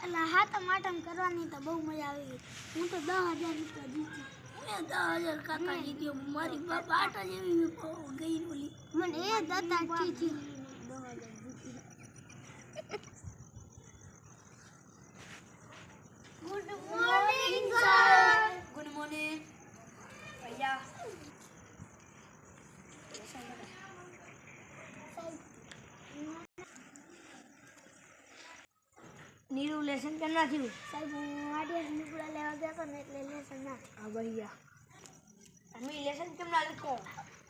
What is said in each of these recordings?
એટલે હાથમ આટમ કરવાની તો બહુ મજા આવી. હું તો 10,000 રૂપિયા જીતી. મેં 10,000 કાકા જીત્યો. મારી બાપા આટા જેવી ગઈ ઓલી. મને એ દાતા જીતી 10,000 જીતી. Good morning sir. Good morning ભૈયા. નીરુ લેસન કેમ ના થયું? સાહેબ હું આડિયા નીકળા લેવા ગયા હતો ને એટલે લેસન ના. હા ભૈયા. તમે લેસન કેમ ના લખો?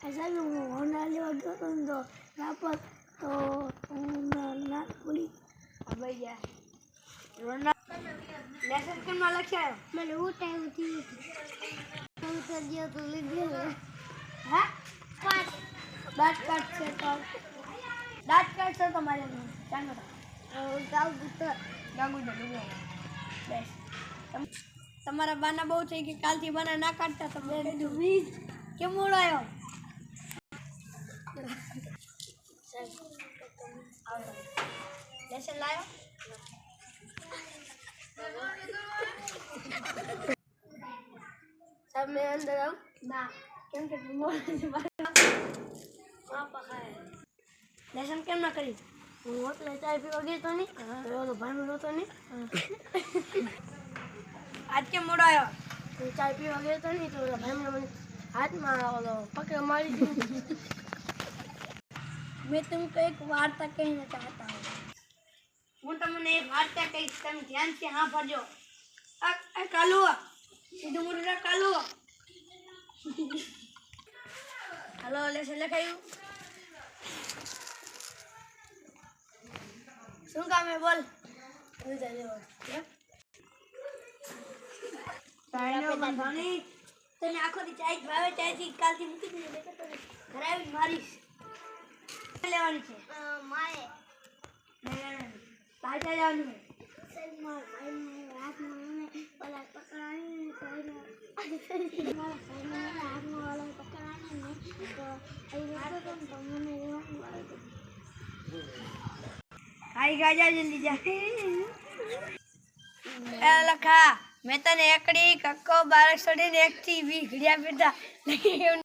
સાહેબ હું હોન્ડા લેવા ગયો હતો ને તો રાપર તો હું ના બોલી. હા ભૈયા. લેસન કેમ ના લખ્યા? મને ઉઠાયું થયું હું તો ગયો તો લીધે. હા પાંચ દાંત કાઢશે તો દાંત કાઢશે તમારે ચાલો ગાવ ગુતર ગાગુ દે બસ. તમારા બાના બહુ થઈ કે કાલથી બાના ના કાઢતા તો બે કીધું વીજ કેમ મોડાયો? લેસન લાયો? સાહેબ મેં અંદર આવું? ના કેમ કે લેસન કેમ ના કરી? હું હોટલે ચાય પીવા ગયો તો નહીં ઓલો ભાંડું નહોતો નહીં આજ કેમ મોડો આવ્યો? હું ચાય પીવા ગયો તો નહીં તો ઓલા ભાંડું મને હાથમાં ઓલો પકડ મારી દીધું. मैं तुमको एक वार्ता कहना चाहता हूँ. હું તમને એક વાર્તા કહીશ, તમે ધ્યાનથી હા ભરજો. આ કાલુ સીધું મોઢું કાલુ. હાલો લેસન લખાયું? શું કામ હે બોલ? તને આખો દી ચાય ભાવે ચાયથી કાલથી મૂકી દીધી ઘરે આવીને મારીશ. લેવાની છે મારે પાછા જવાનું છે. સાહેબ મારા ભાઈને હાથમાં ઓલા પકડાવીને મારા ભાઈને હાથમાં ઓલા પકડાવીને તો અહીં રહેતો હતો ને તો મને રહેવાનું આવ્યું. ખાઈ ગાજા જલ્દી જા. એ લખા મેં તને એકડી કક્કો 12 છોડીને 1 થી 20 ઘડિયા પીધા.